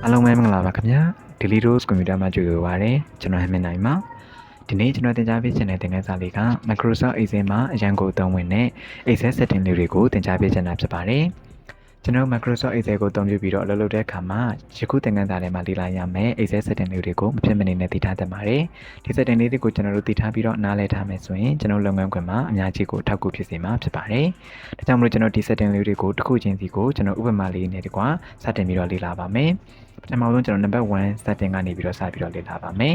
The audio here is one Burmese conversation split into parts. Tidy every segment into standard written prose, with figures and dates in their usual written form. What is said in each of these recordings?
အားလုံးပဲမင်္ဂလာပါခင်ဗျာ Daily Dose Computer မှာကြိုဆိုပါရစေကျွန်တော်ဟမင်းနိုင်ပါဒီနေ့ကျွန်တော်သင်ကြားပေးချင်တဲ့သင်ခန်းစာလေးက Microsoft Excel မှာအရန်ကိုအသုံးဝင်တဲ့ Excel setting လေးတွေကိုသင်ကြားပေးချင်တာဖြစ်ပါတယ်ကျွန်တော် Microsoft Excel ကိုအသုံးပြုပြီးတော့အလုပ်လုပ်တဲ့အခါမှာယခုသင်ခန်းစာထဲမှာလေ့လာရမယ် Excel setting လေးတွေကိုမဖြစ်မနေနဲ့သိထားသင့်ပါတယ်ဒီ setting လေးတွေကိုကျွန်တော်တို့သိထားပြီးတော့နားလည်ထားမယ်ဆိုရင်ကျွန်တော်လုပ်ငန်းခွင်မှာအများကြီးကိုအထောက်အကူဖြစ်စေမှာဖြစ်ပါတယ်ဒါကြောင့်မလို့ကျွန်တော်ဒီ setting လေးတွေကိုတစ်ခုချင်းစီကိုကျွန်တော်ဥပမာလေးနဲ့တကွာစတင်ပြီးတော့လေ့လာပါမယ်ပထမဆုံးကျွန်တော် number 1 setting ကနေပြီးတော့စပြီးတော့လေ့လာပါမယ်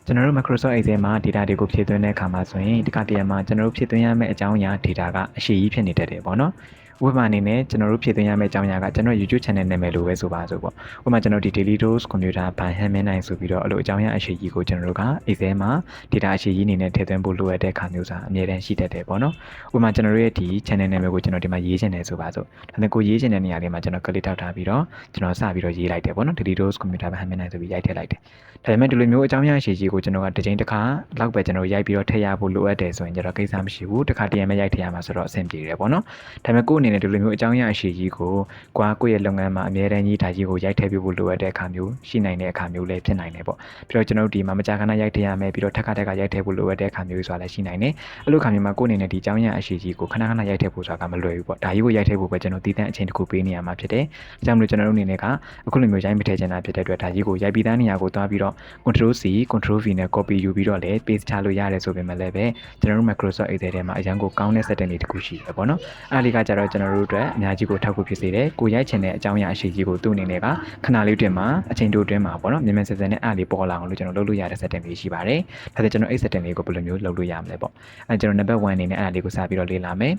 ကျွန်တော်တို့ Microsoft Excel မှာ data တွေကိုဖြည့်သွင်းတဲ့အခါမှာဆိုရင်ဒီကတည်းကမှကျွန်တော်တို့ဖြည့်သွင်းရမယ့်အကြောင်းအရာ data ကအရှိကြီးဖြစ်နေတတ်တယ်ပေါ့နော်ဥပမာအနေနဲ့ကျွန်တော်တို့ဖြည့်သွင်းရမယ့်အကြောင်းအရာကကျွန်တော် YouTube channel နာမည်လိုပဲဆိုပါစို့ပေါ့ဥပမာကျွန်တော်ဒီ Daily Dose Computer ဘန်ဟန်မင်းနိုင်ဆိုပြီးတော့အဲ့လိုအကြောင်းအရာအရှိကြီးကိုကျွန်တော်တို့က Excel မှာ data အရှိကြီးအနေနဲ့ထည့်သွင်းဖို့လိုအပ်တဲ့အခါမျိုးစာအမြဲတမ်းရှိတတ်တယ်ပေါ့နော်ဥပမာကျွန်တော်တို့ရဲ့ဒီ channel နာမည်ကိုကျွန်တော်ဒီမှာရေးချင်တယ်ဆိုပါစို့ဒါနဲ့ကိုရေးချင်တဲ့နေရာလေးမှာကျွန်တော် click ထောက်ထားပြီးတော့ကျွန်တော်စပြီးတော့ရေးလိုက်တယ်ပေါ့နော် Daily Dose Computer ဘန်ဟန်မင်းနိုင်ဆိုပြီးရိုက်ထည့်လိုက်တယ်ဒါပေမဲ့ဒီလိုမျိုးအကြောင်းအရာအရှိကြီးကိုကျွန်တော်ကတစ်ချိန်တစ်ခါလောက်ပဲကျွန်တော်ရိုက်ပြီးတော့ထည့်ရဖို့လိုအပ်တယ်ဆိုရင်ကျတော့ကိစ္စမရှိဘူးတစ်ခါတည်းရမဲ့ရိုက်ထည့်ရမှာဆိုတော့အဆင်ပြေတယ်ပေါ့နော်ဒါပေမဲ့ကိုယ့်အနေနဲ့ဒီလိုမျိုးအကြောင်းအရာအရှိကြီးကိုကိုယ့်ရဲ့လုပ်ငန်းမှာအများတန်းကြီးဒါကြီးကိုရိုက်ထည့်ပြဖို့လိုအပ်တဲ့အခါမျိုးရှိနိုင်တဲ့အခါမျိုးလည်းဖြစ်နိုင်တယ်ပေါ့ပြီးတော့ကျွန်တော်တို့ဒီမှာမကြာခဏရိုက်ထည့်ရမယ်ပြီးတော့ထပ်ခါရိုက်ထည့်ဖို့လိုအပ်တဲ့အခါမျိုးဆိုတာလည်းရှိနိုင်တယ်အဲ့လိုအခါမျိုးမှာကိုယ့်အနေနဲ့ဒီအကြောင်းအရာအရှိကြီးကိုခဏခဏရိုက်ထည့်ဖို့ဆိုတာကမလွယ်ဘူးပေါ့ဒါကြီးကိုရိုက်ထည့်ဖို့ပဲကျွန်တော်တည်တဲ့အချိန်တစ်ခုပေးနေရမှာဖြစ်တယ်ဒါကြောင့်မလို့ကျွန်တော်တို့အနေနဲ့ကအခုလိုမျိုးရိုက်မထည့်ချင်တာဖြစ်တဲ့အတွက်ဒါကြီးကိုရိုက်ပြီးသားနေရာကိုသွားပြီးတော့ Control C Control V နဲ့ copy ယူပြီးတော့လည်း paste ချလို့ရတယ်ဆိုပေမဲ့လည်းပဲကျွန်တော်တို့ Microsoft Excel ထဲမှာအရန်ကိုကောင်းတဲ့ setting တွေတခုရှိတယ်ပေါ့နော်အဲ့ဒီကကြတော့ကျွန်တော်တို့အတွက်အများကြီးကိုထောက်ကူဖြစ်စေတယ်ကိုရိုက်ချင်တဲ့အကြောင်းအရာအရှိကြီးကိုသူ့အနေနဲ့ကခဏလေးတွင်မှာအချိန်တိုတွင်မှာပေါ့နော်မြန်မြန်ဆန်ဆန်နဲ့အားလေးပေါ်လာအောင်လို့ကျွန်တော်လုပ်လို့ရတဲ့ setting လေးရှိပါတယ်ဒါဆိုကျွန်တော်အဲ့ setting လေးကိုဘယ်လိုမျိုးလုပ်လို့ရမလဲပေါ့အဲ့ကျွန်တော် number 1အနေနဲ့အဲ့ဒါလေးကိုစပြီးတော့လေ့လာမယ်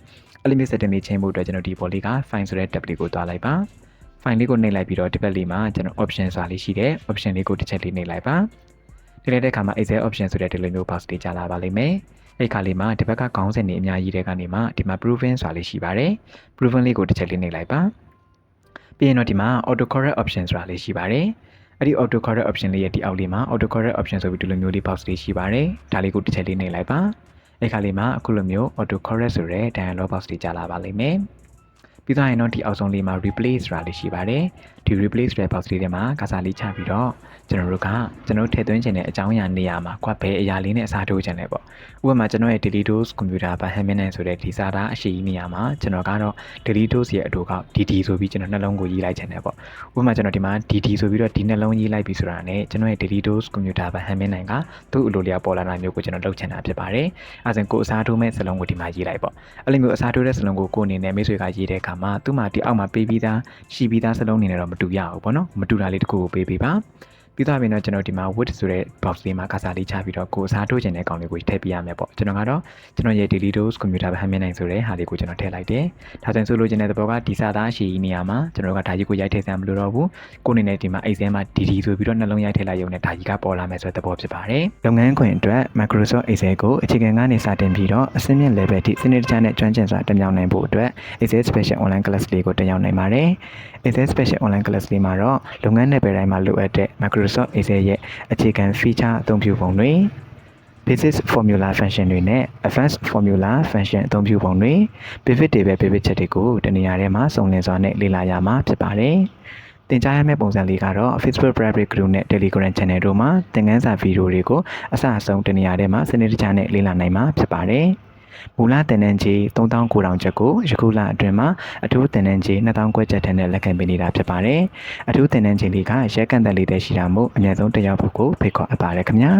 အဲ့လိုမျိုး setting လေးချိန်ဖို့အတွက်ကျွန်တော်ဒီပေါ်လေးက file ဆိုတဲ့ tab လေးကိုတွားလိုက်ပါ file လေးကိုနှိပ်လိုက်ပြီးတော့ဒီဘက်လေးမှာကျွန်တော် option ဆိုတာလေးရှိတယ် option လေးကိုတစ်ချက်လေးနှိပ်လိုက်ပါဒီလိုက်တဲ့အခါမှာ Excel option ဆိုတဲ့ဒီလိုမျိုး box လေးကြာလာပါလိမ့်မယ်အဲ့ခါလေးမှာဒီဘက်ကခေါင်းစဉ်တွေအများကြီးတဲ့ကနေမှဒီမှာ proven ဆိုတာလေးရှိပါတယ် proven လေးကိုတစ်ချက်လေးနှိပ်လိုက်ပါပြီးရင်တော့ဒီမှာ auto correct option ဆိုတာလေးရှိပါတယ်အဲ့ဒီ auto correct option လေးရဲ့ဒီအောက်လေးမှာ auto correct option ဆိုပြီးဒီလိုမျိုးလေး box လေးရှိပါတယ်ဒါလေးကိုတစ်ချက်လေးနှိပ်လိုက်ပါအဲ့ခါလေးမှာအခုလိုမျိုး auto correct ဆိုတဲ့ dialog box လေးကြာလာပါလိမ့်မယ်ပြီးတော့ရင်တော့ဒီအောက်ဆုံးလေးမှာ replace ဆိုတာလေးရှိပါတယ်ဒီ replace တဲ့ box လေးထဲမှာကစားလေးချပြီးတော့ကျွန်တော်တို့ထည့်သွင်းခြင်းတဲ့အကြောင်းအရာနေရာမှာကွက်ဘဲအရာလေးနဲ့အစားထိုးခြင်းလဲပေါ့ဥပမာကျွန်တော်ရဲ့ Daily Dose Computer ဘာဟန်မင်းနိုင်ဆိုတဲ့ဒီစာသားအရှိကြီးနေရာမှာကျွန်တော်ကတော့ Daily Dose ရဲ့အတူက DD ဆိုပြီးကျွန်တော်နှလုံးကိုရေးလိုက်ခြင်းလဲပေါ့ဥပမာကျွန်တော်ဒီမှာ DD ဆိုပြီးတော့ဒီနှလုံးရေးလိုက်ပြီးဆိုတာနဲ့ကျွန်တော်ရဲ့ Daily Dose Computer ဘာဟန်မင်းနိုင်ကသူ့အလိုလျောက်ပေါ်လာတာမျိုးကိုကျွန်တော်လုပ်ချင်တာဖြစ်ပါတယ်အဲဒါဆိုကိုအစားထိုးမဲ့စလုံးကိုဒီမှာရေးလိုက်ပေါ့အဲ့လိုမျိုးအစားထိုးတဲ့စလုံးကိုအနေနဲ့မိတ်ဆွေကရေးတဲ့အခါမှာသူ့မှာဒီအောက်မှာပေးပြီးသားရှိပြီးသားစလုံးနေနဲ့တော့မတူရဘူးပေါ့နော်မတူတာလေးတစ်ခုကိုပေးပါပြီးတော့ကျွန်တော်ဒီမှာ width ဆိုတဲ့ box လေးမှာကစားလေးချပြီးတော့ကိုအစားထိုးခြင်းတဲ့ကောင်လေးကိုထည့်ပြရမယ်ပေါ့ကျွန်တော်ကတော့ကျွန်တော်ရဲ့ Daily Dose Computer ဘာဟန်မင်းနိုင်ဆိုတဲ့ဟာလေးကိုကျွန်တော်ထည့်လိုက်တယ်ဒါဆိုရင်ဆိုလိုချင်တဲ့သဘောကဒီစာသားရှိနေရာမှာကျွန်တော်ကဒါကြီးကိုရိုက်ထည့်စမ်းမလို့တော့ဘူးကိုအနေနဲ့ဒီမှာ Excel မှာ DD ဆိုပြီးတော့နှလုံးရိုက်ထည့်လိုက်ရုံနဲ့ဒါကြီးကပေါ်လာမယ်ဆိုတဲ့သဘောဖြစ်ပါတယ်လုပ်ငန်းခွင်အတွက် Microsoft Excel ကိုအခြေခံကနေစတင်ပြီးတော့အဆင့်မြင့် level ထိစနစ်တကျနဲ့ကျွမ်းကျင်စွာတက်မြောက်နိုင်ဖို့အတွက် Excel Special Online Class လေးကိုတက်ရောက်နိုင်ပါတယ် Excel Special Online Class လေးမှာတော့လုပ်ငန်းနယ်ပယ်တိုင်းမှာလိုအပ်တဲ့ Microsoft Excel ရဲ့အခြေခံ feature အသုံးပြုပုံတွေ Basic Formula Function တွေနဲ့ Advanced Formula Function အသုံးပြုပုံတွေ Pivot Table Pivot ချက်တွေကိုတနေရာထဲမှာစုံလင်စွာနဲ့လေ့လာရမှာဖြစ်ပါတယ်သင်ကြားရမယ့်ပုံစံလေးကတော့ Facebook Private Group နဲ့ Telegram Channel တို့မှာသင်ခန်းစာဗီဒီယိုတွေကိုအစအဆုံးတနေရာထဲမှာစနစ်တကျနဲ့လေ့လာနိုင်မှာဖြစ်ပါတယ်မူလသင်တန်းကြီး3900ကျပ်ကိုယခုလအတွင်းမှာအထူးသင်တန်းကြီး2000ကျပ်ထက်နဲ့လက်ခံပေးနေတာဖြစ်ပါတယ်အထူးသင်တန်းကြီးလေးကရဲကန်တက်လေးတည်းရှိတာမို့အများဆုံးတက်ရောက်ဖို့ကိုဖိတ်ခေါ်အပ်ပါတယ်ခင်ဗျာ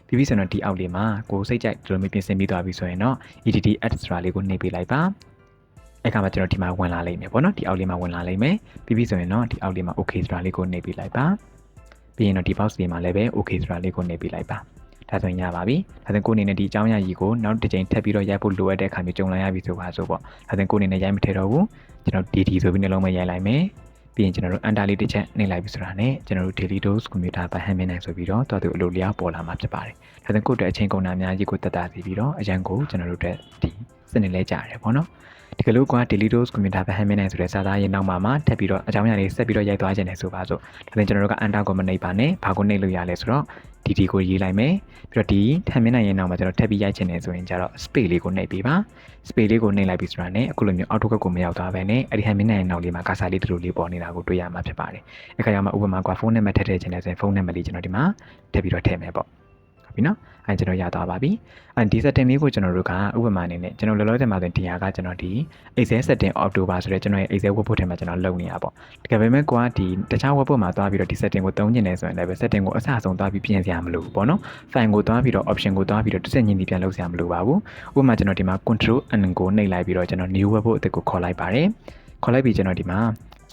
ပြီးပြီဆိုတော့ဒီအောက်လေးမှာကိုစိတ်ကြိုက်ဒီလိုမျိုးပြင်ဆင်ပြီးသွားပြီဆိုရင်တော့ EDT add ဆိုတာလေးကိုနှိပ်ပေးလိုက်ပါအဲ့ခါမှာကျွန်တော်ဒီမှာဝင်လာလိမ့်မယ်ပေါ့နော်ဒီအောက်လေးမှာဝင်လာလိမ့်မယ်ပြီးပြီဆိုရင်တော့ဒီအောက်လေးမှာ okay ဆိုတာလေးကိုနှိပ်ပေးလိုက်ပါပြီးရင်တော့ဒီ box လေးမှာလည်းပဲ okay ဆိုတာလေးကိုနှိပ်ပေးလိုက်ပါဒါဆိုရင်ရပါပြီဒါဆိုရင်ကိုအနေနဲ့ဒီအကြောင်းအရာကြီးကိုနောက်တစ်ချိန်ထပ်ပြီးတော့ရိုက်ဖို့လိုအပ်တဲ့အခါမျိုးကြုံလာရပြီဆိုပါဆိုပေါ့ဒါဆိုရင်ကိုအနေနဲ့ရိုက်မထည့်တော့ဘူးကျွန်တော် DD ဆိုပြီးနှလုံးမရိုက်လိုက်မယ်ပြီးရင်ကျွန်တော်တို့ enter လေးတစ်ချက်နှိပ်လိုက်ပြီဆိုတာနဲ့ကျွန်တော်တို့ Daily Dose Computer ဘာဟန်မင်းနိုင်ဆိုပြီးတော့တော်သူအလိုလျောက်ပေါ်လာမှာဖြစ်ပါတယ်ဒါဆိုရင်ကိုအတွက်အချိန်ကုန်တာအများကြီးကိုတက်တာစီပြီးတော့အရန်ကိုကျွန်တော်တို့အတွက်ဒီစနစ်လဲကြားရတယ်ပေါ့နော်ဒီကလို့က Daily Dose Computer ဘာဟန်မင်းနိုင်ဆိုတဲ့စာသားရဲ့နောက်မှာထပ်ပြီးတော့အကြောင်းအရာလေးဆက်ပြီးတော့ရိုက်သွားခြင်းနဲ့ဆိုပါစို့ဒါဆိုရင်ကျွန်တော်တို့က enter ကိုမနှိပ်ပါနဲ့ဘာကိုနှိပ်လို့ရလဲဆိုတော့ DD ကိုရေးလိုက်မယ်ပြီးတော့ဒီထပ်မင်းနိုင်ရဲ့နောက်မှာကျွန်တော်ထပ်ပြီးရိုက်ချင်တယ်ဆိုရင်ကျတော့ space လေးကိုနှိပ်ပေးပါ space လေးကိုနှိပ်လိုက်ပြီးဆိုတာနဲ့အခုလိုမျိုး AutoCAD ကိုမရောက်သွားဘဲနဲ့အဲ့ဒီထပ်မင်းနိုင်ရဲ့နောက်လေးမှာကာစာလေးတူတူလေးပေါ်နေတာကိုတွေ့ရမှာဖြစ်ပါတယ်အခါကျမှဥပမာကဖုန်းနံပါတ်ထည့်ချင်တယ်ဆိုရင်ဖုန်းနံပါတ်လေးကျွန်တော်ဒီမှာထည့်ပြီးတော့ထည့်မယ်ပေါ့ဟုတ်ပြီနော်အဲ့ကျွန်တော်ရသွားပါပြီဒီ setting လေးကိုကျွန်တော်တို့ကဥပမာအနေနဲ့ကျွန်တော်လောလောဆယ်မှာဆိုဒီဟာကကျွန်တော်ဒီ Excel setting October ဆိုတဲ့ကျွန်တော်ရဲ့ Excel workbook ထဲမှာကျွန်တော်လုပ်နေရပေါ့တကယ်ပဲမဲ့ကိုကဒီတခြား workbook မှာသွားပြီးတော့ဒီ setting ကိုသုံးကျင်နေဆိုရင်လည်း setting ကိုအစအဆုံးသွားပြီးပြင်စရာမလိုဘူးပေါ့နော် file ကိုသွားပြီးတော့ option ကိုသွားပြီးတော့တစ်ဆက်ညင်းပြီးပြန်လုပ်စရာမလိုပါဘူးဥပမာကျွန်တော်ဒီမှာ control N ကိုနှိပ်လိုက်ပြီးတော့ကျွန်တော် new workbook အသစ်ကိုခေါ်လိုက်ပါတယ်ခေါ်လိုက်ပြီးကျွန်တော်ဒီမှာ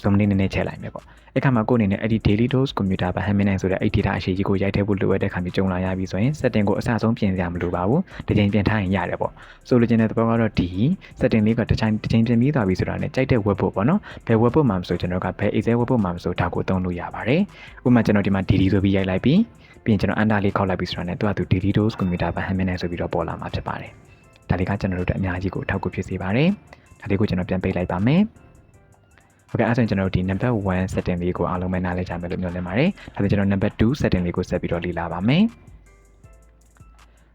zoom လေးနည်းနည်းချဲ့လိုက်မယ်ပေါ့အဲ့ခါမှာကိုအနေနဲ့အဲ့ဒီ daily dose computer ဘာ handling ဆိုတဲ့အဲ့ data အရှိကြီးကိုရိုက်ထည့်ဖို့လိုအပ်တဲ့ခါမျိုးကြုံလာရပြီဆိုရင် setting ကိုအစအဆုံးပြင်စရာမလိုပါဘူးတစ်ချိန်ပြင်ထားရင်ရတယ်ပေါ့ဆိုလိုချင်တဲ့သဘောကတော့ဒီ setting လေးကတစ်ချိန်ပြင်ပြီးသွားပြီဆိုတာနဲ့ကြိုက်တဲ့ webbook ပေါ့နော်ဘယ် webbook မှာမဆိုကျွန်တော်ကဘယ် Excel webbook မှာမဆိုဒါကိုသုံးလို့ရပါတယ်ဥပမာကျွန်တော်ဒီမှာ daily ဆိုပြီးရိုက်လိုက်ပြီးပြင်ကျွန်တော် under လေးခောက်လိုက်ပြီးဆိုတာနဲ့သူကသူ daily dose computer ဘာ handling ဆိုပြီးတော့ပေါ်လာမှာဖြစ်ပါတယ်ဒါလေးကကျွန်တော်တို့အများကြီးကိုအထောက်အကူဖြစ်စေပါတယ်ဒါလေးကိုကျွန်တော်ပြန်ပေးလိုက်ပါမယ်ဟုတ်ကဲ့အဲ့ဆိုရင်ကျွန်တော်တို့ဒီ number 1 setting လေးကိုအားလုံးပဲနားလည်ကြမယ်လို့မျှော်လင့်ပါတယ်ဒါဆိုကျွန်တော် number 2 setting လေးကိုဆက်ပြီးတော့လေ့လာပါမယ်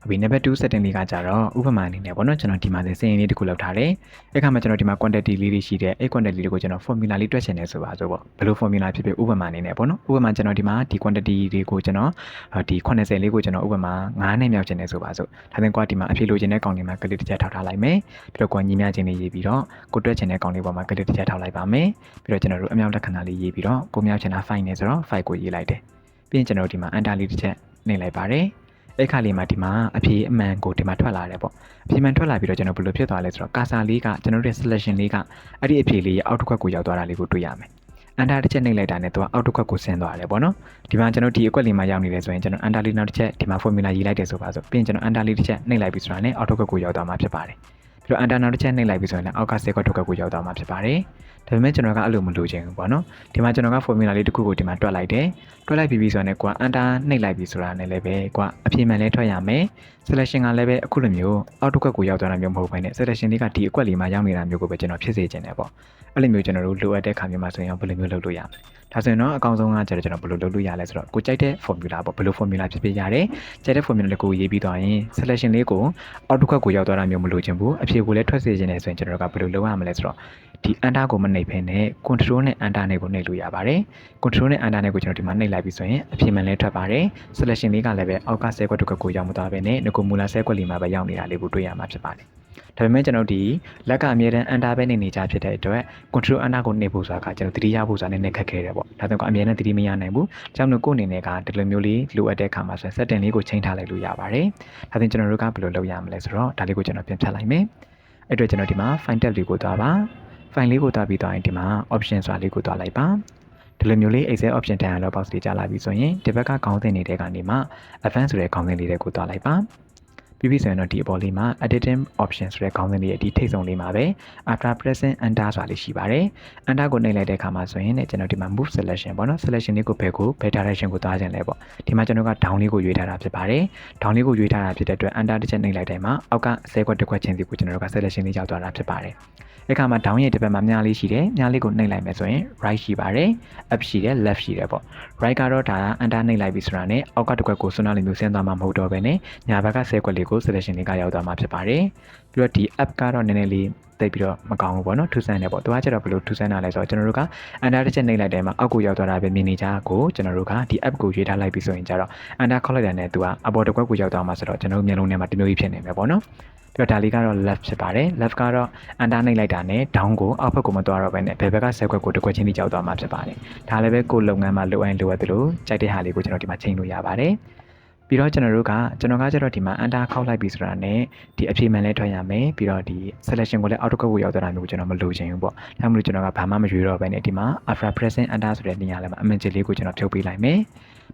ဟုတ်ပြီ number 2 setting လေးကကြတော့ဥပမာအနေနဲ့ပေါ့နော်ကျွန်တော်ဒီမှာစင်ရင်လေးတစ်ခုလောက်ထားတယ်အဲ့ခါမှာကျွန်တော်ဒီမှာ quantity လေးတွေရှိတယ်အဲ့ quantity လေးကိုကျွန်တော် formula လေးတွက်ချင်တယ်ဆိုပါစို့ပေါ့ဘယ်လို formula ဖြစ်ဖြစ်ဥပမာအနေနဲ့ပေါ့နော်ဥပမာကျွန်တော်ဒီမှာဒီ quantity တွေကိုကျွန်တော်ဒီ80လေးကိုကျွန်တော်ဥပမာ9နဲ့မြောက်ချင်တယ်ဆိုပါစို့ဒါဆိုရင်ကွာဒီမှာအဖြေလိုချင်တဲ့ကောင်လေးမှာကလစ်တစ်ချက်ထောက်ထားလိုက်မယ်ပြီးတော့ကွာညီမျှချင်းလေးရေးပြီးတော့ကိုတွက်ချင်တဲ့ကောင်လေးပေါ်မှာကလစ်တစ်ချက်ထောက်လိုက်ပါမယ်ပြီးတော့ကျွန်တော်တို့အမြောက်လက္ခဏာလေးရေးပြီးတော့ကိုမြောက်ချင်တာ file နဲ့ဆိုတော့ file ကိုရေးလိုက်တယ်ပြီးရင်ကျွန်တော်ဒီမှာ enter လေးတစ်ချက်နှိပ်လိုက်ပါတယ်အဲ့ခါလေးမှာဒီမှာအဖြေအမှန်ကိုဒီမှာထွက်လာတယ်ပေါ့အဖြေမှန်ထွက်လာပြီးတော့ကျွန်တော်ဘယ်လိုဖြစ်သွားလဲဆိုတော့ကာစာလေးကကျွန်တော်တို့ရဲ့ selection လေးကအဲ့ဒီအဖြေလေးရဲ့အောက်တစ်ခွက်ကိုရောက်သွားတာလေးကိုတွေ့ရမယ်enter တစ်ချက်နှိပ်လိုက်တာနဲ့သူကအောက်တစ်ခွက်ကိုဆင်းသွားတယ်ပေါ့နော်ဒီမှာကျွန်တော်ဒီအကွက်လေးမှာရောက်နေတယ်ဆိုရင်ကျွန်တော် enter လေးနောက်တစ်ချက်ဒီမှာ formula ရေးလိုက်တယ်ဆိုပါစို့ပြီးရင်ကျွန်တော် enter လေးတစ်ချက်နှိပ်လိုက်ပြီးဆိုတာနဲ့အောက်တစ်ခွက်ကိုရောက်သွားမှာဖြစ်ပါတယ်ပြီးတော့ enter နောက်တစ်ချက်နှိပ်လိုက်ပြီးဆိုရင်လည်းအောက်က10ခွက်တစ်ခွက်ကိုရောက်သွားမှာဖြစ်ပါတယ်ဒါပေမဲ့ကျွန်တော်ကအဲ့လိုမလိုချင်ဘူးပေါ့နော်ဒီမှာကျွန်တော်က formula လေးတစ်ခုကိုဒီမှာတွက်လိုက်တယ်တွက်လိုက်ပြီးဆိုတော့ねကွာ enter နှိပ်လိုက်ပြီးဆိုတာနဲ့လည်းပဲကွာအဖြေမှန်လဲထွက်ရမယ် selection ကလည်းပဲအခုလိုမျိုးအောက်တစ်ခွက်ကိုရောက်သွားတာမျိုးမဟုတ်ဘဲနဲ့ selection လေးကဒီအကွက်လေးမှာရောက်နေတာမျိုးကိုပဲကျွန်တော်ဖြစ်စေချင်တယ်ပေါ့အဲ့လိုမျိုးကျွန်တော်တို့လိုအပ်တဲ့ခါမျိုးမှာဆိုရင်ဘယ်လိုမျိုးလုပ်လို့ရမလဲဒါဆိုရင်တော့အကောင်းဆုံးကကျွန်တော်ဘယ်လိုလုပ်လို့ရလဲဆိုတော့ကိုကြိုက်တဲ့ formula ပေါ့ဘယ်လို formula ဖြစ်ဖြစ်ရတယ်ကြိုက်တဲ့ formula လေးကိုရေးပြီးသွားရင် selection လေးကိုအောက်တစ်ခွက်ကိုရောက်သွားတာမျိုးမလိုချင်ဘူးအဖြေကိုလည်းထွက်စေချင်တယ်ဆိုရင်ကျွန်တော်ကဘယ်လိုလုပ်ရမလဲဆိုတော့ဒီ enter ကိုမနှိပ်ဖ ೇನೆ control နဲ့ enter နဲ့ကိုနှိပ်လို့ရပါတယ် control နဲ့ enter နဲ့ကိုကျွန်တော်ဒီမှာနှိပ်လိုက်ပြီးဆိုရင်အဖြေမှန်လဲထွက်ပါတယ် selection လေးကလည်းပဲအောက်က10ခွက်တစ်ခွက်ကိုရောက်မသွားဘဲနဲ့ငကိုမူလာ10ခွက်လေးမှာပဲရောက်နေတာလေးကိုတွေ့ရမှာဖြစ်ပါတယ်ဒါပေမဲ့ကျွန်တော်ဒီလက်ကအမြဲတမ်း enter ပဲနေကြဖြစ်တဲ့အတွက် control enter ကိုနှိပ်ဖို့ဆိုတာကကျွန်တော်သတိရဖို့ဆိုတာနည်းနည်းခက်ခဲတယ်ပေါ့ဒါကြောင့်ကအမြဲတမ်းသတိမရနိုင်ဘူးကြောင့်လို့ကိုယ့်အနေနဲ့ကဒီလိုမျိုးလေးလိုအပ်တဲ့အခါမှာဆို setting လေးကိုချိန်ထားလိုက်လို့ရပါတယ်ဒါဆိုရင်ကျွန်တော်တို့ကဘယ်လိုလုပ်ရမလဲဆိုတော့ဒါလေးကိုကျွန်တော်ပြန်ဖြတ်လိုက်မယ်အဲ့တော့ကျွန်တော်ဒီမှာ file tab လေးကိုသွားပါ file လေးကိုသွားပြီးသွားရင်ဒီမှာ option ဆိုတာလေးကိုသွားလိုက်ပါဒီလိုမျိုးလေး Excel option တန်ရတော့ box လေးကြာလာပြီဆိုရင်ဒီဘက်ကခေါင်းစဉ်နေတဲ့ကနေမှ advanced ဆိုတဲ့ခေါင်းစဉ်လေးတွေကိုသွားလိုက်ပါပြီးပြီဆိုရင်တော့ဒီအပေါ်လေးမှာ editing option ဆိုတဲ့ခေါင်းစဉ်လေးရဲ့ဒီထိပ်ဆုံးလေးမှာပဲ after pressing enter ဆိုတာလေးရှိပါတယ် enter ကိုနှိပ်လိုက်တဲ့အခါမှာဆိုရင်ကျွန်တော်ဒီမှာ move selection ပေါ့နော် selection လေးကိုဘယ် direction ကိုသွားခြင်းလဲပေါ့ဒီမှာကျွန်တော်က down လေးကိုရွေးထားတာဖြစ်ပါတယ် down လေးကိုရွေးထားတာဖြစ်တဲ့အတွက် enter တစ်ချက်နှိပ်လိုက်တိုင်းမှာအောက်က10ခွက်တစ်ခွက်ချင်းစီကိုကျွန်တော်တို့က selection လေးရောက်သွားတာဖြစ်ပါတယ်အခါမှာ down ရဲ့တစ်ပတ်မှာမြားလေးရှိတယ်မြားလေးကိုနှိပ်လိုက်မယ်ဆိုရင် right ရှိပါတယ် up ရှိတယ် left ရှိတယ်ပေါ့ right ကတော့ဒါ enter နှိပ်လိုက်ပြီဆိုတာနဲ့အောက်ကတစ်ခွက်ကိုစွန်းနာလေးမျိုးဆင်းသွားမှာမဟုတ်တော့ဘဲနဲ့ညာဘက်က10ခွက်လေးကို selection လေးကရောက်သွားမှာဖြစ်ပါတယ်ပြီးတော့ဒီ up ကတော့နည်းနည်းလေးတိတ်ပြီးတော့မကောင်းဘူးပေါ့နော်ထူးဆန်းတယ်ပေါ့သူကကျတော့ဘယ်လိုထူးဆန်းတာလဲဆိုတော့ကျွန်တော်တို့က enter တစ်ချက်နှိပ်လိုက်တယ်မှာအောက်ကိုရောက်သွားတာပဲမြင်နေကြကိုကျွန်တော်တို့ကဒီ app ကိုရွေးထားလိုက်ပြီဆိုရင်ကျတော့ enter ခေါက်လိုက်တာနဲ့သူကအပေါ်တစ်ခွက်ကိုရောက်သွားမှာဆိုတော့ကျွန်တော်တို့မျက်လုံးထဲမှာတမျိုးကြီးဖြစ်နေမယ်ပေါ့နော်ပြီးတော့ဒါလေးကတော့ left ဖြစ်ပါတယ် left ကတော့ enter နှိပ်လိုက်တာနဲ့ down ကိုအောက်ဘက်ကိုမသွားတော့ဘဲနဲ့ဘယ်ဘက်က10ခွက်ကိုတစ်ခွက်ချင်းထိကြောက်သွားမှာဖြစ်ပါတယ်ဒါလည်းပဲကိုယ်လုပ်ငန်းမှာလိုအပ်လိုအပ်သလိုကြိုက်တဲ့ဟာလေးကိုကျွန်တော်ဒီမှာချိန်လို့ရပါတယ်ပြီးတော့ကျွန်တော်ကကျတော့ဒီမှာ enter ခောက်လိုက်ပြီဆိုတာနဲ့ဒီအဖြေမှန်လဲထွက်ရမယ်ပြီးတော့ဒီ selection ကိုလည်းအောက်တစ်ခွက်ကိုရောက်သွားတာမျိုးကိုကျွန်တော်မလိုချင်ဘူးပေါ့ဒါမှမဟုတ်ကျွန်တော်ကဘာမှမရွေးတော့ဘဲနဲ့ဒီမှာ after pressing enter ဆိုတဲ့နေရာလေးမှာအမင်ဂျီလေးကိုကျွန်တော်ဖြုတ်ပေးလိုက်မယ်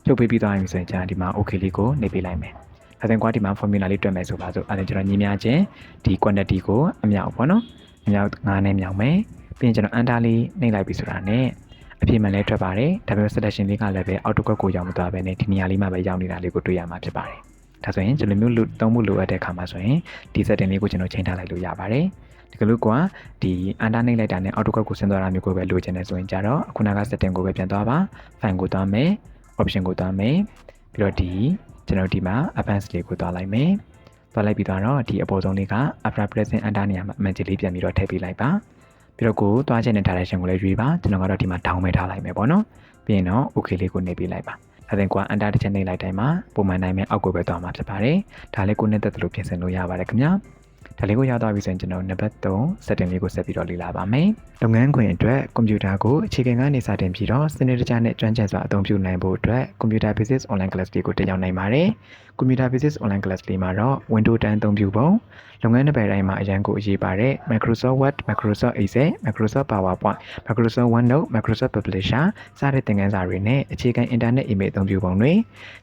ဖြုတ်ပေးပြီးသွားရင်ဆိုရင်ကျွန်တော်ဒီမှာ okay လေးကိုနှိပ်ပေးလိုက်မယ်ဒါဆိုရင်ကွာဒီမှာ formula လေးတွက်မယ်ဆိုပါစို့အဲ့ဒါကျွန်တော်ညီမျှချင်းဒီ quantity ကိုအမြောက်ပေါ့နော်အမြောက်9နဲ့မြောက်မယ်ပြီးရင်ကျွန်တော် enter လေးနှိပ်လိုက်ပြီဆိုတာနဲ့အဖြေမှန်လဲထွက်ပါတယ်ဒါပေမဲ့ selection လေးကလည်းပဲအောက်တစ်ခွက်ကိုရောက်မသွားဘဲနဲ့ဒီနေရာလေးမှာပဲရောက်နေတာလေးကိုတွေ့ရမှာဖြစ်ပါတယ်ဒါဆိုရင်ကျွန်တော်မျိုးသုံးမှုလိုအပ်တဲ့အခါမှာဆိုရင်ဒီ setting လေးကိုကျွန်တော်ချိန်ထားလိုက်လို့ရပါတယ်ဒီကလို့ကဒီ enter နှိပ်လိုက်တာနဲ့အောက်တစ်ခွက်ကိုဆင်းသွားတာမျိုးကိုပဲလိုချင်တယ်ဆိုရင်ကြတော့ခုနက setting ကိုပဲပြန်သွားပါ file ကိုသွားမယ် option ကိုသွားမယ်ပြီးတော့ဒီ ကျွန်တော်ဒီမှာ advanced လေးကိုသွားလိုက်မယ်သွားလိုက်ပြီးတော့ဒီအပေါ်ဆုံးလေးက after pressing enter နေရာမှာ image လေးပြန်ပြီးတော့ထည့်ပေးလိုက်ပါပြီးတော့ကိုသွားချင်တဲ့ direction ကိုလည်းရွေးပါကျွန်တော်ကတော့ဒီမှာ down ပဲထားလိုက်မယ်ပေါ့နော်ပြီးရင်တော့ okay လေးကိုနှိပ်ပေးလိုက်ပါဒါဆိုရင်ကိုက enter တစ်ချက်နှိပ်လိုက်တိုင်းမှာပုံမှန်တိုင်းပဲအောက်ကိုပဲသွားမှာဖြစ်ပါတယ်ဒါလည်းကိုနဲ့တက်သလိုပြင်ဆင်လို့ရပါတယ်ခင်ဗျာဒါလေးကိုရောက်သွားပြီဆိုရင်ကျွန်တော်နံပါတ်3 setting လေးကိုဆက်ပြီးတော့လေ့လာပါမယ်လုပ်ငန်းခွင်အတွက်ကွန်ပျူတာကိုအခြေခံကနေစတင်ပြီးတော့စနစ်တကျနဲ့ကျွမ်းကျင်စွာအသုံးပြုနိုင်ဖို့အတွက် Computer Basics Online Class လေးကိုတက်ရောက်နိုင်ပါတယ် Computer Basics Online Class လေးမှာတော့ Windows 10 အသုံးပြုပုံလုပ်ငန်းတစ်ပတ်တိုင်းမှာအရန်ကိုအရေးပါတဲ့ Microsoft Word, Microsoft Excel, Microsoft PowerPoint, Microsoft OneNote, Microsoft Publisher စတဲ့သင်ခန်းစာတွေနဲ့အခြေခံ Internet Email အသုံးပြုပုံတွေ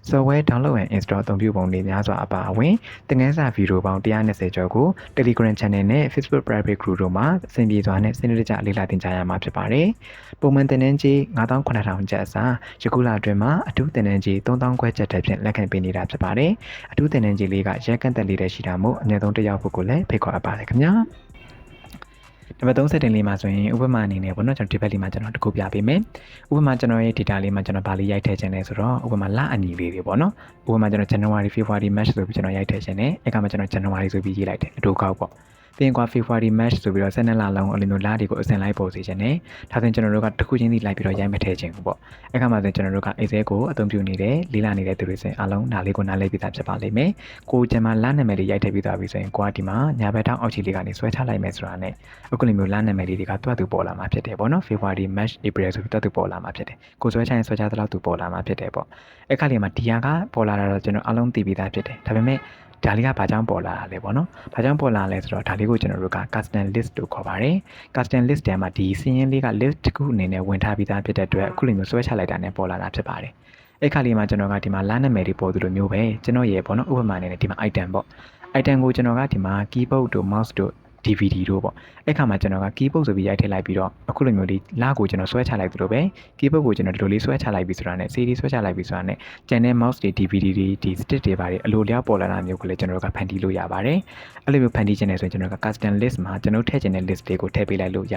Software Download and Install အသုံးပြုပုံတွေများစွာအပါအဝင်သင်ခန်းစာဗီဒီယိုပေါင်း120ကျော်ကို Telegram Channel နဲ့ Facebook Private Group တို့မှာအဆင်ပြေစွာနဲ့စနစ်တကျလေ့လာသင်ကြားရမှာဖြစ်ပါတယ်။ပုံမှန်သင်တန်းကြီး 98,000 ကျပ်အစားယခုလအတွင်းမှာအထူးသင်တန်းကြီး 3,000 ခွဲကျပ်တဲ့ဖြင့်လက်ခံပေးနေတာဖြစ်ပါတယ်။အထူးသင်တန်းကြီးလေးကရက်ကန်တက်လေးတဲ့ရှိတာမို့အနည်းဆုံးတစ်ယောက်ဖို့ကိုလည်းဖိတ်ခေါ်အပ်ပါတယ်ခင်ဗျာ။နံပါတ်3 setting လေးမှာဆိုရင်ဥပမာအနေနဲ့ပေါ့နော်ကျွန်တော်ဒီဘက်လေးမှာကျွန်တော်တခုပြပေးမယ်။ဥပမာကျွန်တော်ရဲ့ data လေးမှာကျွန်တော်ဗာလေးရိုက်ထည့်ခြင်းလဲဆိုတော့ဥပမာလအညီလေးတွေပေါ့နော်။ဥပမာကျွန်တော် January, February, March ဆိုပြီးကျွန်တော်ရိုက်ထည့်ခြင်းနဲ့အဲ့ကမှာကျွန်တော် January ဆိုပြီးရေးလိုက်တယ်အတူကောက်ပေါ့။ပြင်ကွာ February, March ဆိုပြီးတော့12လလုံးအလိုမျိုးလတွေကိုအစင်လိုက်ပေါ်စေခြင်းနဲ့ဒါဆိုရင်ကျွန်တော်တို့ကတစ်ခုချင်းစီလိုက်ပြီးတော့ရိုက်မထည့်ခြင်းဘူးပေါ့။အဲ့ကမှာဆိုရင်ကျွန်တော်တို့က Excel ကိုအသုံးပြုနေတယ်လေးလာနေတဲ့သူတွေဆိုရင်အလုံးဒါလေးကိုနားလည်ပြီးသားဖြစ်ပါလိမ့်မယ်။ကိုကျန်မှာလနာမည်လေးရိုက်ထည့်ပြီးသွားပြီဆိုရင်ကိုကဒီမှာညာဘက်ထောက်အောက်ခြေလေးကနေဆွဲချလိုက်မယ်ဆိုတာနဲ့အခုလိုမျိုးလနာမည်လေးတွေကတွတ်တူပေါ်လာမှာဖြစ်တယ်ပေါ့နော် February, March, April ဆိုပြီးတွတ်တူပေါ်လာမှာဖြစ်တယ်။ကိုဆွဲချရင်ဆွဲချသလောက်တူပေါ်လာမှာဖြစ်တယ်ပေါ့။အဲ့ခါလေးမှာဒီဟာကပေါ်လာတာတော့ကျွန်တော်အလုံးသိပြီးသားဖြစ်တယ်။ဒါပေမဲ့ဒါလေးကဘာကြောင့်ပေါ်လာတာလဲပေါ့နော်။ဘာကြောင့်ပေါ်လာလဲဆိုတော့ဒါလေးကိုကျွန်တော်တို့က custom list လို့ခေါ်ပါတယ်။ custom list ထဲမှာဒီစီးရင်လေးက list တစ်ခုအနေနဲ့ဝင်ထားပြီးသားဖြစ်တဲ့အတွက်အခုလိုမျိုးဆွဲချလိုက်တာနဲ့ပေါ်လာတာဖြစ်ပါတယ်။အဲ့ခါလေးမှာကျွန်တော်ကဒီမှာလနာမည်တွေပေါ်သလိုမျိုးပဲကျွန်တော်ရေပေါ့နော်ဥပမာအနေနဲ့ဒီမှာ item ပေါ့။ item ကိုကျွန်တော်ကဒီမှာ keyboard တို့ mouse တို့DVD တို့ပေါ့အဲ့ခါမှာကျွန်တော်က keyboard ဆိုပြီးရိုက်ထည့်လိုက်ပြီးတော့အခုလိုမျိုးလေးလကိုကျွန်တော်ဆွဲချလိုက်သလိုပဲ keyboard ကိုကျွန်တော်ဒီလိုလေးဆွဲချလိုက်ပြီးဆိုတာနဲ့ CD ဆွဲချလိုက်ပြီးဆိုတာနဲ့ကျန်တဲ့ mouse တွေ DVD တွေဒီ stick တွေပါတယ်အလိုလျောက်ပေါ်လာတာမျိုးကိုလည်းကျွန်တော်တို့ကဖန်တီးလို့ရပါတယ်အဲ့လိုမျိုးဖန်တီးခြင်းနဲ့ဆိုရင်ကျွန်တော်က custom list မှာကျွန်တော်ထည့်ခြင်းတဲ့ list တွေကိုထည့်ပေးလိုက်လို့ရတ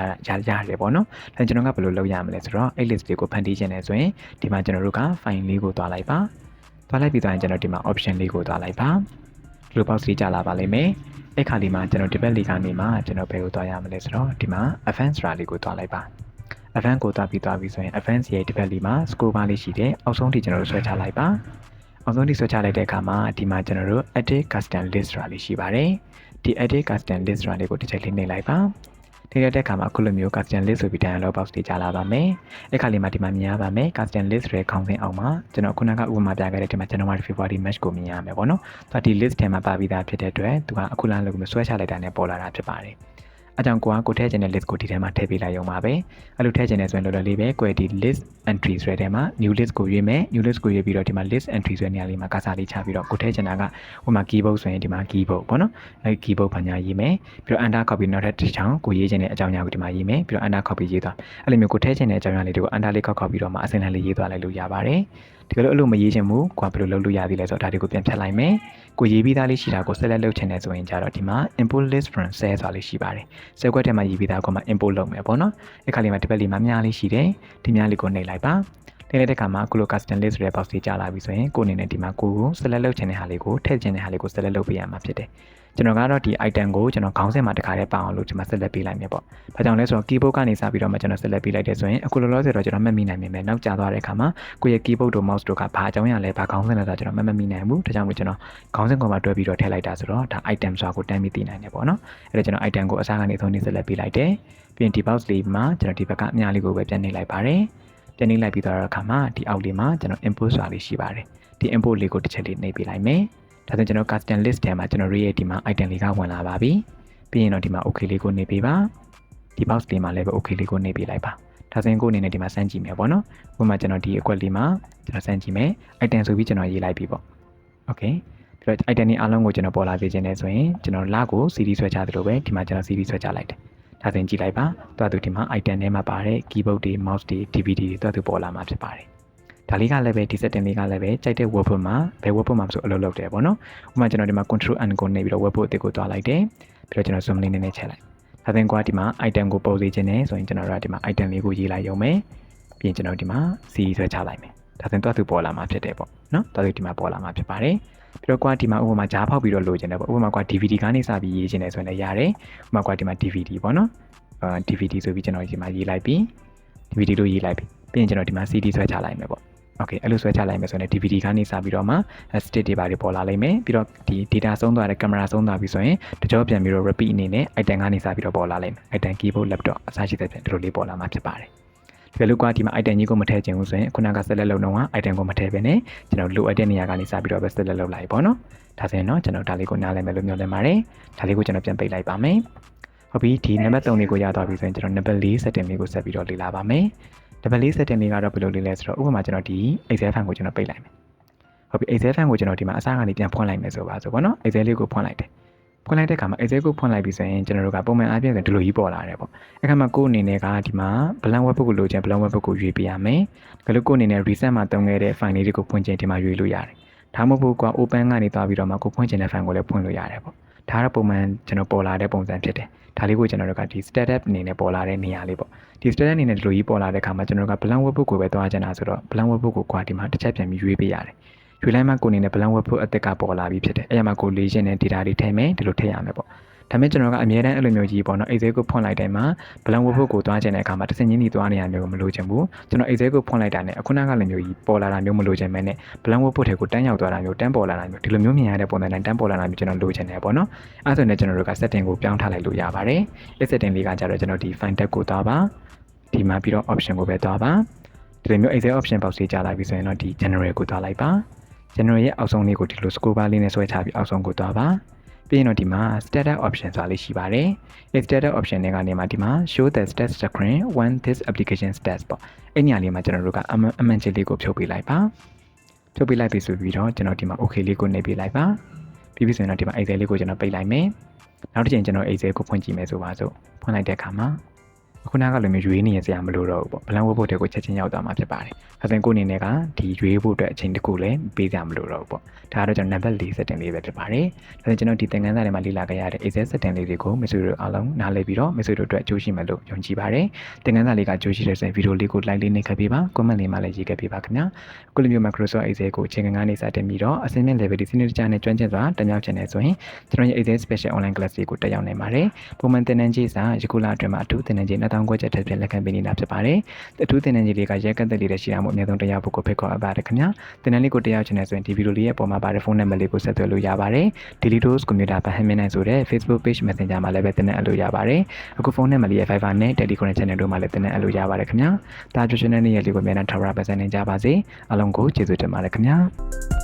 ယ်ပေါ့နော်ဒါကျွန်တော်ကဘယ်လိုလုပ်ရမလဲဆိုတော့အဲ့ list တွေကိုဖန်တီးခြင်းနဲ့ဆိုရင်ဒီမှာကျွန်တော်တို့က file လေးကိုသွားလိုက်ပါသွားလိုက်ပြီးသွားရင်ကျွန်တော်ဒီမှာ option လေးကိုသွားလိုက်ပါဒီလို box လေးကြာလာပါလိမ့်မယ်အဲ့ခါလေးမှာကျွန်တော်ဒီဘက်လေးကနေမှကျွန်တော်ဘယ်ကိုသွားရမလဲဆိုတော့ဒီမှာ advanced ရာလေးကိုသွားလိုက်ပါ advanced ကိုသွားပြီးဆိုရင် advanced ရဲ့ဒီဘက်လေးမှာ score bar လေးရှိတယ်အောက်ဆုံးထိကျွန်တော်တို့ဆွဲချလိုက်ပါအောက်ဆုံးထိဆွဲချလိုက်တဲ့အခါမှာဒီမှာကျွန်တော်တို့ edit custom list ရာလေးရှိပါတယ်ဒီ edit custom list ရာလေးကိုတစ်ချက်လေးနှိပ်လိုက်ပါထိတဲ့အခါမှာအခုလိုမျိုး custom list ဆိုပြီး dialog box တွေကြာလာပါမယ်အဲ့ခါလေးမှာဒီမှာမြင်ရပါမယ် custom list ရဲ့ခေါင်းစဉ်အောက်မှာကျွန်တော်ခုနကဥပမာပြခဲ့တဲ့ဒီမှာ January, February, March ကိုမြင်ရမယ်ပေါ့နော်သူကဒီ list ထဲမှာပါပြီးသားဖြစ်တဲ့အတွက်သူကအခုလာလို့မျိုးဆွဲချလိုက်တာနဲ့ပေါ်လာတာဖြစ်ပါတယ်အကြောင်းကိုထည့်ခြင်းတဲ့ list ကိုဒီထဲမှာထည့်ပေးလိုက်ရုံပါပဲအဲ့လိုထည့်ခြင်းနဲ့ဆိုရင်လောလောလေးပဲ query list entry ဆိုတဲ့ထဲမှာ new list ကိုရွေးမယ် new list ကိုရွေးပြီးတော့ဒီမှာ list entry ဆိုတဲ့နေရာလေးမှာကစားလေးချပြီးတော့ကိုထည့်ခြင်းတာကဟိုမှာ keyboard ဆိုရင်ဒီမှာ keyboard ပေါ့နော်အဲ့ keyboard ဘာညာရေးမယ်ပြီးတော့ enter copy နောက်ထပ်တစ်ချောင်းကိုရေးခြင်းတဲ့အကြောင်းအရာကိုဒီမှာရေးမယ်ပြီးတော့ enter copy ရေးသွားအဲ့လိုမျိုးကိုထည့်ခြင်းတဲ့အကြောင်းအရာလေးတွေကို enter လေးခေါက်ပြီးတော့မှအစင်လန်လေးရေးသွားလိုက်လို့ရပါတယ်ဒီလိုအဲ့လိုမရေးချင်ဘူးကိုကဘယ်လိုလုပ်လို့ရသေးလဲဆိုတော့ဒါတွေကိုပြန်ဖြတ်လိုက်မယ်ကိုရေးပြီးသားလေးရှိတာကို select လုပ်ချင်တယ်ဆိုရင်ကြတော့ဒီမှာ import list from cell ဆိုတာလေးရှိပါတယ် cell ခွက်ထဲမှာရေးပြီးသားကိုမှ import လုပ်မယ်ပေါ့နော်အဲ့ခါလေးမှာဒီဘက်လေးမှာမြားလေးရှိတယ်ဒီမြားလေးကိုနှိပ်လိုက်ပါနှိပ်လိုက်တဲ့အခါမှာအခုလို custom list ရဲ့ box ကြီးကြာလာပြီဆိုရင်ကိုအနေနဲ့ဒီမှာကို select လုပ်ချင်တဲ့ဟာလေးကိုထည့်ချင်တဲ့ဟာလေးကို select လုပ်ပေးရမှာဖြစ်တယ်ကျွန်တော်ကတော့ဒီ item ကိုကျွန်တော်ခေါင်းစဉ်မှာတစ်ခါတည်းပါအောင်လို့ဒီမှာ select ပေးလိုက်မယ်ပေါ့။ဒါကြောင့်လဲဆိုတော့ keyboard ကနေစပြီးတော့မှကျွန်တော် select ပေးလိုက်တဲ့ဆိုရင်အခုလောလောဆယ်တော့ကျွန်တော်မှတ်မိနိုင်မယ်။နောက်ကြာသွားတဲ့အခါမှာကိုယ့်ရဲ့ keyboard တို့ mouse တို့ကဘာအကြောင်းအရာလဲဘာခေါင်းစဉ်လဲဆိုတာကျွန်တော်မှတ်မိနိုင်ဘူး။ဒါကြောင့်မို့ကျွန်တော်ခေါင်းစဉ်ကိုမှတွဲပြီးတော့ထည့်လိုက်တာဆိုတော့ဒါ item ဆိုတာကိုတန်းပြီးသိနိုင်တယ်ပေါ့နော်။အဲ့ဒါကျွန်တော် item ကိုအစားကနေအဆုံးထိ select ပေးလိုက်တယ်။ပြီးရင်ဒီ box လေးမှာကျွန်တော်ဒီဘက်ကအများလေးကိုပဲပြန်နှိပ်လိုက်ပါတယ်။ပြန်နှိပ်လိုက်ပြီးတော့အခါမှာဒီအောက်လေးမှာကျွန်တော် import ဆိုတာလေးရှိပါတယ်။ဒီ import လေးကိုတစ်ချက်လေးနှိပ်ပေးလိုက်မယ်။ဒါဆိုကျွန်တော် custom list ထဲမှာကျွန်တော်ရဲ့ဒီမှာ item လေးကဝင်လာပါပြီပြီးရင်တော့ဒီမှာ okay လေးကိုနှိပ်ပေးပါဒီ box လေးမှာလည်းပဲ okay လေးကိုနှိပ်ပေးလိုက်ပါဒါဆိုရင်ကိုအနေနဲ့ဒီမှာစမ်းကြည့်မယ်ပေါ့နော်ဥပမာကျွန်တော်ဒီအကွက်လေးမှာကျွန်တော်စမ်းကြည့်မယ် item ဆိုပြီးကျွန်တော်ရေးလိုက်ပြီပေါ့ okay ပြီးတော့ item တွေအားလုံးကိုကျွန်တော်ပေါ်လာစေချင်တယ်ဆိုရင်ကျွန်တော်လကို CD ဆွဲချသလိုပဲဒီမှာကျွန်တော် CD ဆွဲချလိုက်တယ်ဒါဆိုရင်ကြည့်လိုက်ပါတွားသူဒီမှာ item ထဲမှာပါတဲ့ keyboard တွေ mouse တွေ DVD တွေတွားသူပေါ်လာမှာဖြစ်ပါတယ်ဒါလေးကလည်းပဲဒီ setting လေးကလည်းပဲကြိုက်တဲ့ webbook မှာဘယ် webbook မှာမဆိုအလုပ်လုပ်တယ်ပေါ့နော်ဥပမာကျွန်တော်ဒီမှာ control n ကိုနှိပ်ပြီးတော့ webbook အသစ်ကိုတွားလိုက်တယ်ပြီးတော့ကျွန်တော် zoom လေးနည်းနည်းချက်လိုက်ဒါဆိုရင်ကိုကဒီမှာ item ကိုပုံစေခြင်းနဲ့ဆိုရင်ကျွန်တော်တို့ကဒီမှာ item လေးကိုရေးလိုက်ရုံပဲပြီးရင်ကျွန်တော်ဒီမှာ CD ဆွဲချလိုက်မယ် ဒါဆိုရင်တော့သူပေါ်လာမှာဖြစ်တယ်ပေါ့နော်တော့သူဒီမှာပေါ်လာမှာဖြစ်ပါတယ်ပြီးတော့ကွာဒီမှာဥပမာဂျားဖောက်ပြီးတော့လိုချင်တယ်ပေါ့ဥပမာကွာ DVD ကနေစပြီးရေးချင်တယ်ဆိုရင်လည်းရတယ်ဥပမာကွာဒီမှာ DVD ပေါ့နော်DVD ဆိုပြီးကျွန်တော်ဒီမှာရေးလိုက်ပြီး DVD လို့ရေးလိုက်ပြီးပြီးရင်ကျွန်တော်ဒီမှာ CD ဆွဲချလိုက်မယ်ပေါ့ Okay အဲ့လိုဆွဲချလိုက်မယ်ဆိုရင် DVD ကနေစပြီးတော့မှ state တွေပါတွေပေါ်လာလိမ့်မယ်ပြီးတော့ဒီ data ဆုံးသွားတဲ့ camera ဆုံးသွားပြီဆိုရင်တကြောပြန်ပြီးတော့ repeat အနေနဲ့ item ကနေစပြီးတော့ပေါ်လာလိမ့်မယ် item keyboard laptop အစရှိတဲ့ဖြင့်ဒီလိုလေးပေါ်လာမှာဖြစ်ပါတယ်ဒီလိုကဒီမှာ item ကြီးကိုမထည့်ချင်ဘူးဆိုရင်ခုနက select လုပ်တော့ item ကိုမထည့်ဘဲနဲ့ကျွန်တော်လိုအပ်တဲ့နေရာကနေစပြီးတော့ပဲ select လုပ်လိုက်ပေါ့နော်ဒါဆိုရင်တော့ကျွန်တော်ဒါလေးကိုနားလည်မယ်လို့မျှော်လင့်ပါတယ်ဒါလေးကိုကျွန်တော်ပြန်ပိတ်လိုက်ပါမယ်ဟုတ်ပြီဒီ number 3လေးကိုရသွားပြီဆိုရင်ကျွန်တော် number 4 setting လေးကိုဆက်ပြီးတော့လေ့လာပါမယ်number 4 setting လေးကတော့ဘယ်လိုလေးလဲဆိုတော့ဥပမာကျွန်တော်ဒီ Excel file ကိုကျွန်တော်ပိတ်လိုက်မယ်ဟုတ်ပြီ Excel file ကိုကျွန်တော်ဒီမှာအစကနေပြန်ဖွင့်လိုက်မယ်ဆိုပါဆိုပေါ့နော် Excel လေးကိုဖွင့်လိုက်တယ်ဖွင့်လိုက်တဲ့အခါမှာ Excel ကိုဖွင့်လိုက်ပြီဆိုရင်ကျွန်တော်တို့ကပုံမှန်အားဖြင့်ဆိုဒီလိုကြီးပေါ်လာတယ်ပေါ့အဲ့ခါမှာကိုယ်အနေနဲ့ကဒီမှာ blank webbook ကိုလိုချင် blank webbook ကိုရွေးပေးရမယ်ဒါလို့ကိုယ်အနေနဲ့ reset မှာတုံးခဲ့တဲ့ file လေးတွေကိုဖွင့်ချင်ဒီမှာရွေးလို့ရတယ်ဒါမှမဟုတ်ကွာ open ကနေသွားပြီးတော့မှကိုဖွင့်ချင်တဲ့ file ကိုလည်းဖွင့်လို့ရတယ်ပေါ့ဒါကတော့ပုံမှန်ကျွန်တော်ပေါ်လာတဲ့ပုံစံဖြစ်တယ်ဒါလေးကိုကျွန်တော်တို့ကဒီ status အနေနဲ့ပေါ်လာတဲ့နေရာလေးပေါ့ဒီ status အနေနဲ့ဒီလိုကြီးပေါ်လာတဲ့အခါမှာကျွန်တော်တို့က blank webbook ကိုပဲသွားချင်တာဆိုတော့ blank webbook ကိုကွာဒီမှာတစ်ချက်ပြန်ပြီးရွေးပေးရတယ်ရွေးလိုက်မှကိုအနေနဲ့ blank webbook အသစ်ကပေါ်လာပြီးဖြစ်တယ်အဲ့မှာကိုလေးရှင်းတဲ့ data တွေထည့်မယ်ဒီလိုထည့်ရမယ်ပေါ့ဒါမဲ့ကျွန်တော်ကအမြဲတမ်းအဲ့လိုမျိုးကြီးပေါ့နော် Excel ကိုဖွင့်လိုက်တိုင်းမှာ blank webbook ကိုသွားချင်တဲ့အခါမှာတစ်စင်ချင်းစီသွားနေရမျိုးကိုမလိုချင်ဘူးကျွန်တော် Excel ကိုဖွင့်လိုက်တာနဲ့အခုနကလည်းမျိုးကြီးပေါ်လာတာမျိုးမလိုချင်မဲနဲ့ blank webbook ထဲကိုတန်းရောက်သွားတာမျိုးတန်းပေါ်လာတာမျိုးဒီလိုမျိုးမြင်ရတဲ့ပုံစံတိုင်းတန်းပေါ်လာတာမျိုးကျွန်တော်လိုချင်တယ်ပေါ့နော်အဲ့ဆိုရင်ကျွန်တော်တို့က setting ကိုပြောင်းထားလိုက်လို့ရပါတယ်အဲ့ setting လေးကကြတော့ကျွန်တော်ဒီ file tab ကိုသွားပါဒီမှာပြီးတော့ option ကိုပဲသွားပါဒီလိုမျိုး Excel option box လေးကြာလာပြီဆိုရင်တော့ဒီ general ကိုသွားလိုက်ပါ general ရဲ့အောက်ဆုံးလေးကိုဒီလို scroll bar လေးနဲ့ဆွဲချပြီးအောက်ဆုံးကိုသွားပါပြီးရင်တော့ဒီမှာ status option ဆိုတာလေးရှိပါတယ်။ဒီ status option တွေကနေမှဒီမှာ show the status screen when this application starts ပေါ့။အဲ့ညလေးမှာကျွန်တော်တို့ကအမှန်ချစ်လေးကိုဖြုတ်ပေးလိုက်ပါ။ဖြုတ်ပေးလိုက်ပြီဆိုပြီးတော့ကျွန်တော်ဒီမှာ okay လေးကိုနှိပ်ပေးလိုက်ပါ။ပြီးပြီဆိုရင်တော့ဒီမှာ Excel လေးကိုကျွန်တော်ပိတ်လိုက်မယ်။နောက်တစ်ချိန်ကျွန်တော် Excel ကိုဖွင့်ကြည့်မယ်ဆိုပါစို့။ဖွင့်လိုက်တဲ့အခါမှာခုနကလိုမျိုးရွေးနေရစရာမလိုတော့ဘူးပေါ့ blank webbook တွေကိုချက်ချင်းရောက်သွားမှာဖြစ်ပါတယ်။ဒါဆိုရင်ကိုအနေနဲ့ကဒီရွေးဖို့အတွက်အချိန်တစ်ခုလည်းပေးကြမလို့တော့ဘူးပေါ့။ဒါကတော့ကျွန်တော် number 4 setting လေးပဲဖြစ်ပါတယ်။ဒါဆိုရင်ကျွန်တော်ဒီသင်ခန်းစာထဲမှာလေ့လာခဲ့ရတဲ့ Excel setting လေးတွေကိုမိတ်ဆွေတို့အားလုံးနားလည်ပြီးတော့မိတ်ဆွေတို့အတွက်အကျိုးရှိမယ်လို့ယုံကြည်ပါတယ်။သင်ခန်းစာလေးကအကျိုးရှိတဲ့ဆိုရင်ဗီဒီယိုလေးကို like လေးနှိပ်ခဲ့ပေးပါ။ comment လေးမှာလည်းရေးခဲ့ပေးပါခင်ဗျာ။အခုလိုမျိုး Microsoft Excel ကိုအခြေခံကနေစတင်ပြီးတော့အဆင့်မြင့် level ဒီစနစ်တကျနဲ့ကျွမ်းကျင်စွာတက်ရောက်ချင်တယ်ဆိုရင်ကျွန်တော်ရဲ့ Excel special online class လေးကိုတက်ရောက်နိုင်ပါတယ်။ပုံမှန်သင်တန်းကြီးစာယခုလအတွင်းမှာအထူးသင်တန်းကြီး2000ခွဲချက်ထပ်ပြန်လက်ခံပေးနေတာဖြစ်ပါတယ်။အထူးသင်တန်းကြီးလေးကရဲကတ်သက်လေးတွေရှိတာမို့အများဆုံးတက်ရောက်ဖို့ကိုဖိတ်ခေါ်အပ်ပါတယ်ခင်ဗျာ။သင်တန်းလေးကိုတက်ရောက်ချင်တယ်ဆိုရင်ဒီဗီဒီယိုလေးရဲ့ပေါ်မှာပါတဲ့ဖုန်းနံပါတ်လေးကိုဆက်သွယ်လို့ရပါတယ်။ Daily Dose Computer ဗဟန်းမင်းနိုင်ဆိုတဲ့ Facebook page Messenger မှာလည်းပဲသင်တန်းအပ်လို့ရပါတယ်။အခုဖုန်းနံပါတ်လေးရဲ့ Viber နဲ့ Telegram channel တို့မှာလည်းသင်တန်းအပ်လို့ရပါတယ်ခင်ဗျာ။ဒါ Professional နေ့ရက်လေးကိုအများနဲ့ထောက်ရပါစံနေကြပါစေ။အားလုံးကိုကျေးဇူးတင်ပါတယ်ခင်ဗျာ။